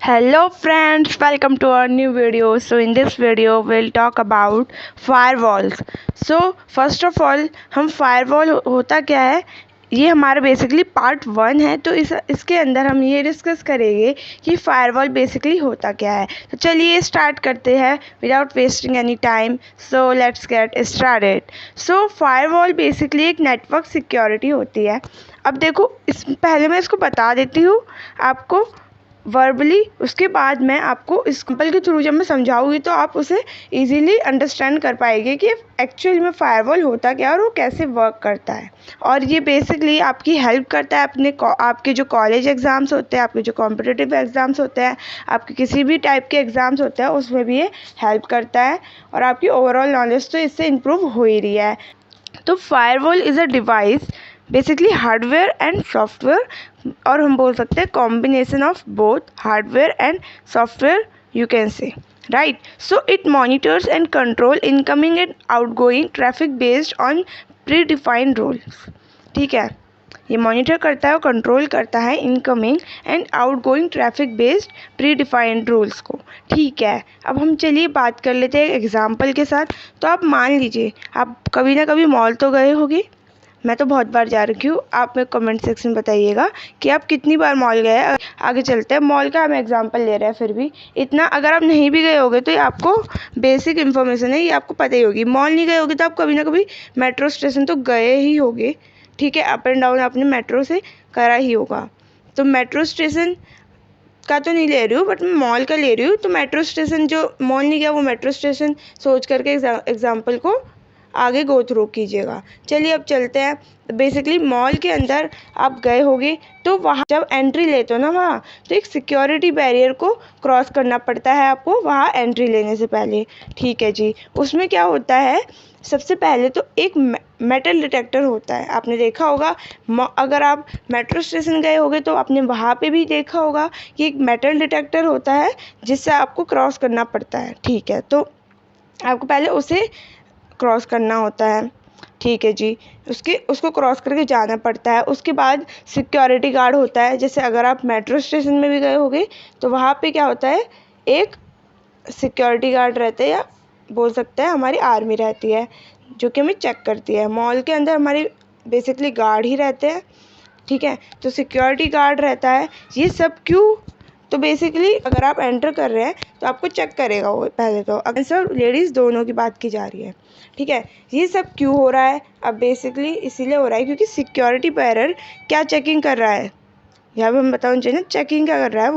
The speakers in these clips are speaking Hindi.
Hello friends, welcome to our new video. So in this video we'll talk about firewalls. So first of all हम firewall होता क्या है, ये हमारा बेसिकली पार्ट 1 है। तो इसके अंदर हम ये डिस्कस करेंगे कि फायरवॉल बेसिकली होता क्या है। तो चलिए स्टार्ट करते हैं without wasting any time. So let's get started. So firewall basically एक नेटवर्क सिक्योरिटी होती है। अब देखो, इस पहले मैं इसको बता देती हूँ आपको वर्बली, उसके बाद मैं आपको इस एग्जाम्पल के थ्रू जब मैं समझाऊंगी तो आप उसे इजीली अंडरस्टैंड कर पाएंगे कि एक्चुअल में फायरवॉल होता क्या है और वो कैसे वर्क करता है। और ये बेसिकली आपकी हेल्प करता है आपके जो कॉलेज एग्ज़ाम्स होते हैं, आपके जो कॉम्पिटिटिव एग्ज़ाम्स होते हैं, आपके किसी भी टाइप के एग्ज़ाम्स होते हैं, उसमें भी ये हेल्प करता है। और आपकी ओवरऑल नॉलेज तो इससे इम्प्रूव हो ही रही है। तो firewall is a device, basically hardware and software, और हम बोल सकते हैं combination of both hardware and software, you can say, right. So it monitors and control incoming and outgoing traffic based on pre defined rules. ठीक है, ये मॉनिटर करता है और कंट्रोल करता है incoming and outgoing traffic based pre defined rules को। ठीक है, अब हम चलिए बात कर लेते हैं एग्जांपल के साथ। तो आप मान लीजिए आप कभी ना कभी मॉल तो गए होंगे, मैं तो बहुत बार जा रखी हूँ। आप मेरे कमेंट सेक्शन में बताइएगा कि आप कितनी बार मॉल गए हैं। आगे चलते हैं, मॉल का हम एग्जांपल ले रहे हैं, फिर भी इतना अगर आप नहीं भी गए होगे तो ये आपको बेसिक इन्फॉर्मेशन है, ये आपको पता ही होगी। मॉल नहीं गए होगे तो आप कभी ना कभी मेट्रो स्टेशन तो गए ही होगे। ठीक है, अप एंड डाउन आपने मेट्रो से करा ही होगा। तो मेट्रो स्टेशन का तो नहीं ले रही हूँ, बट मैं मॉल का ले रही हूँ। तो मेट्रो स्टेशन, जो मॉल नहीं गया वो मेट्रो स्टेशन सोच करके एग्जाम्पल को आगे गो थ्रू कीजिएगा। चलिए अब चलते हैं। बेसिकली मॉल के अंदर आप गए होंगे, तो वहाँ जब एंट्री लेते हो ना वहाँ, तो एक सिक्योरिटी बैरियर को क्रॉस करना पड़ता है आपको वहाँ एंट्री लेने से पहले। ठीक है जी, उसमें क्या होता है, सबसे पहले तो एक मेटल डिटेक्टर होता है। आपने देखा होगा, अगर आप मेट्रो स्टेशन गए होंगे तो आपने वहाँ पे भी देखा होगा कि एक मेटल डिटेक्टर होता है जिससे आपको क्रॉस करना पड़ता है। ठीक है, तो आपको पहले उसे क्रॉस करना होता है। ठीक है जी, उसको क्रॉस करके जाना पड़ता है। उसके बाद सिक्योरिटी गार्ड होता है। जैसे अगर आप मेट्रो स्टेशन में भी गए होंगे तो वहाँ पे क्या होता है, एक सिक्योरिटी गार्ड रहते हैं, या बोल सकते हैं हमारी आर्मी रहती है जो कि हमें चेक करती है। मॉल के अंदर हमारी बेसिकली गार्ड ही रहते हैं। ठीक है, तो सिक्योरिटी गार्ड रहता है। ये सब क्यों, तो बेसिकली अगर आप एंटर कर रहे हैं तो आपको चेक करेगा वो पहले तो। अगर सर लेडीज़ दोनों की बात की जा रही है। ठीक है, ये सब क्यों हो रहा है, अब बेसिकली इसीलिए हो रहा है क्योंकि सिक्योरिटी बैरियर क्या चेकिंग कर रहा है, यहाँ पे हम बताना चाहिए ना, चेकिंग क्या कर रहा है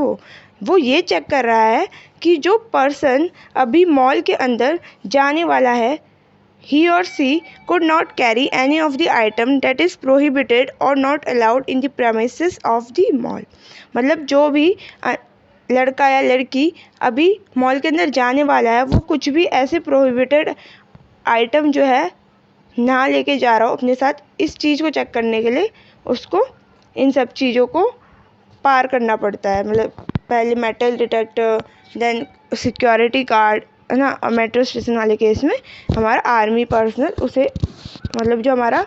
वो ये चेक कर रहा है कि जो पर्सन अभी मॉल के अंदर जाने वाला है, he or she could not carry any of the item that is prohibited or not allowed in the premises of the mall। मतलब जो भी लड़का या लड़की अभी मॉल के अंदर जाने वाला है, वो कुछ भी ऐसे प्रोहिबिटेड आइटम जो है ना लेके जा रहा हो अपने साथ। इस चीज़ को चेक करने के लिए उसको इन सब चीज़ों को पार करना पड़ता है। मतलब पहले metal detector, then security guard, है ना। और मेट्रो स्टेशन वाले केस में हमारा आर्मी पर्सनल, उसे मतलब जो हमारा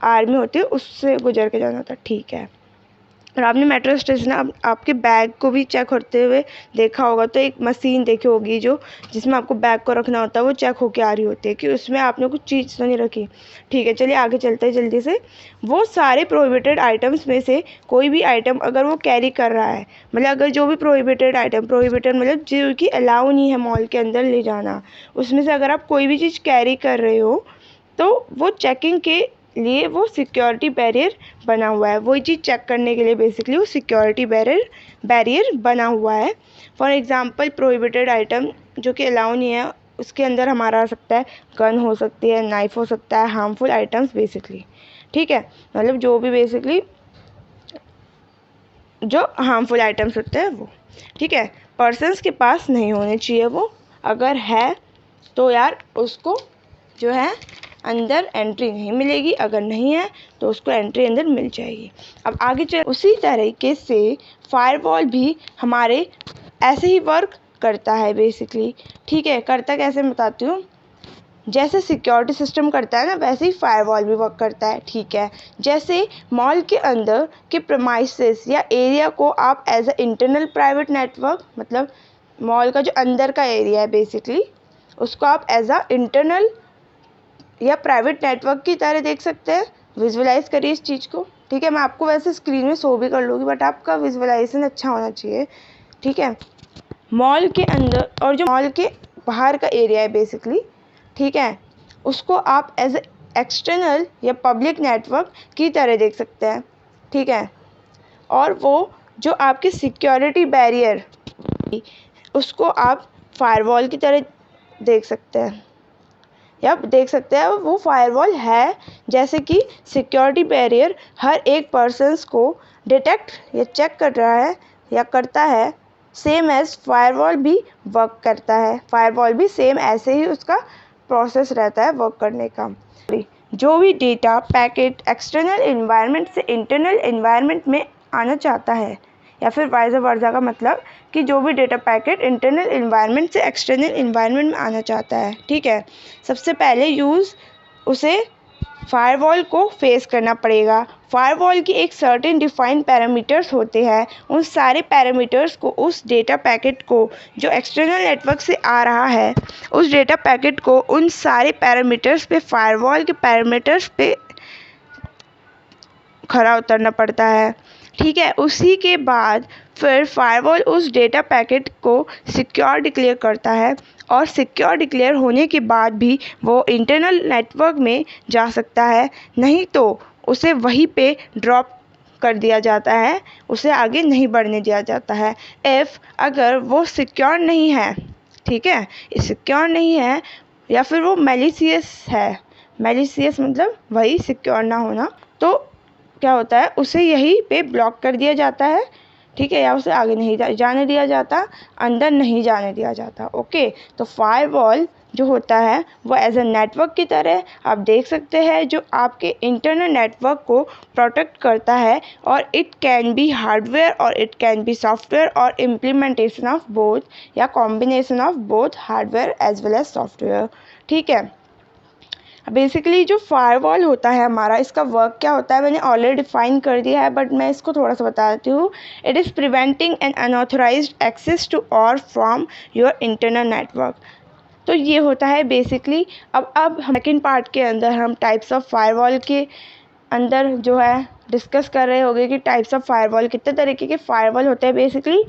आर्मी होती है उससे गुजर के जाना होता है। ठीक है, और आपने मेट्रो स्टेशन आपके बैग को भी चेक होते हुए देखा होगा, तो एक मशीन देखी होगी जो जिसमें आपको बैग को रखना होता है, वो चेक होके आ रही होती है कि उसमें आपने कुछ चीज़ तो नहीं रखी। ठीक है, चलिए आगे चलते हैं जल्दी से। वो सारे प्रोहिबिटेड आइटम्स में से कोई भी आइटम अगर वो कैरी कर रहा है, मतलब अगर जो भी प्रोहिबिटेड आइटम, प्रोहिबिटेड मतलब जो कि अलाउ नहीं है मॉल के अंदर ले जाना, उसमें से अगर आप कोई भी चीज़ कैरी कर रहे हो तो वो चेकिंग के लिए वो सिक्योरिटी बैरियर बना हुआ है। वही चीज़ चेक करने के लिए बेसिकली वो सिक्योरिटी बैरियर बना हुआ है। फॉर एग्जांपल प्रोहिबिटेड आइटम जो कि अलाउ नहीं है, उसके अंदर हमारा आ सकता है गन हो सकती है, नाइफ हो सकता है, हार्मफुल आइटम्स बेसिकली। ठीक है, मतलब जो भी बेसिकली जो हार्मफुल आइटम्स होते हैं वो। ठीक है, पर्सन्स के पास नहीं होने चाहिए वो। अगर है तो यार उसको जो है अंदर एंट्री नहीं मिलेगी, अगर नहीं है तो उसको एंट्री अंदर मिल जाएगी। अब आगे चल, उसी तरीके से फायरवॉल भी हमारे ऐसे ही वर्क करता है बेसिकली। ठीक है, करता कैसे मैं बताती हूँ। जैसे सिक्योरिटी सिस्टम करता है ना, वैसे ही फायरवॉल भी वर्क करता है। ठीक है, जैसे मॉल के अंदर के प्रेमाइसेस या एरिया को आप as a internal private network, मतलब मॉल का जो अंदर का एरिया है बेसिकली, उसको आप एज अ इंटरनल या प्राइवेट नेटवर्क की तरह देख सकते हैं। विजुअलाइज करिए इस चीज़ को। ठीक है, मैं आपको वैसे स्क्रीन में शो भी कर लूँगी, बट आपका विजुअलाइजेशन अच्छा होना चाहिए। ठीक है, मॉल के अंदर और जो मॉल के बाहर का एरिया है बेसिकली, ठीक है, उसको आप एज एक्सटर्नल या पब्लिक नेटवर्क की तरह देख सकते हैं। ठीक है, और वो जो आपकी सिक्योरिटी बैरियर, उसको आप फायरवॉल की तरह देख सकते हैं, या देख सकते हैं वो फायरवॉल है। जैसे कि सिक्योरिटी बैरियर हर एक पर्सन्स को डिटेक्ट या चेक कर रहा है या करता है, सेम एज फायरवॉल भी वर्क करता है। फायरवॉल भी सेम ऐसे ही उसका प्रोसेस रहता है वर्क करने का। जो भी डेटा पैकेट एक्सटर्नल एनवायरनमेंट से इंटरनल एनवायरनमेंट में आना चाहता है, या फिर वाइस वर्सा का मतलब कि जो भी डेटा पैकेट इंटरनल एनवायरनमेंट से एक्सटर्नल एनवायरनमेंट में आना चाहता है, ठीक है, सबसे पहले उसे फायरवॉल को फेस करना पड़ेगा। फायरवॉल की एक सर्टेन डिफाइंड पैरामीटर्स होते हैं। उन सारे पैरामीटर्स को, उस डेटा पैकेट को जो एक्सटर्नल नेटवर्क से आ रहा है, उस डेटा पैकेट को उन सारे पैरामीटर्स पे, फायरवॉल के पैरामीटर्स पे खरा उतरना पड़ता है। ठीक है, उसी के बाद फिर फायरवॉल उस डेटा पैकेट को सिक्योर डिक्लेयर करता है, और सिक्योर डिक्लेयर होने के बाद भी वो इंटरनल नेटवर्क में जा सकता है, नहीं तो उसे वहीं पे ड्रॉप कर दिया जाता है, उसे आगे नहीं बढ़ने दिया जाता है। अगर वो सिक्योर नहीं है, ठीक है, सिक्योर नहीं है, या फिर वो मैलिशियस है, मैलिशियस मतलब वही सिक्योर ना होना, तो क्या होता है, उसे यहीं पे ब्लॉक कर दिया जाता है। ठीक है, या उसे आगे नहीं जाने दिया जाता, अंदर नहीं जाने दिया जाता। ओके, तो फायरवॉल जो होता है वो एज अ नेटवर्क की तरह आप देख सकते हैं, जो आपके इंटरनल नेटवर्क को प्रोटेक्ट करता है, और इट कैन बी हार्डवेयर और इट कैन बी सॉफ्टवेयर और इम्प्लीमेंटेशन ऑफ बोथ, या combination of both hardware as well as software. ठीक है, बेसिकली जो फायरवॉल होता है हमारा, इसका वर्क क्या होता है मैंने ऑलरेडी डिफाइन कर दिया है, बट मैं इसको थोड़ा सा बता देती हूँ। It is preventing an unauthorised access to और फ्रॉम योर इंटरनल नेटवर्क। तो ये होता है बेसिकली। अब सेकेंड पार्ट के अंदर हम टाइप्स ऑफ फायरवॉल के अंदर जो है डिस्कस कर रहे होंगे कि टाइप्स ऑफ फायरवॉल, कितने तरीके के फायरवॉल होते हैं बेसिकली।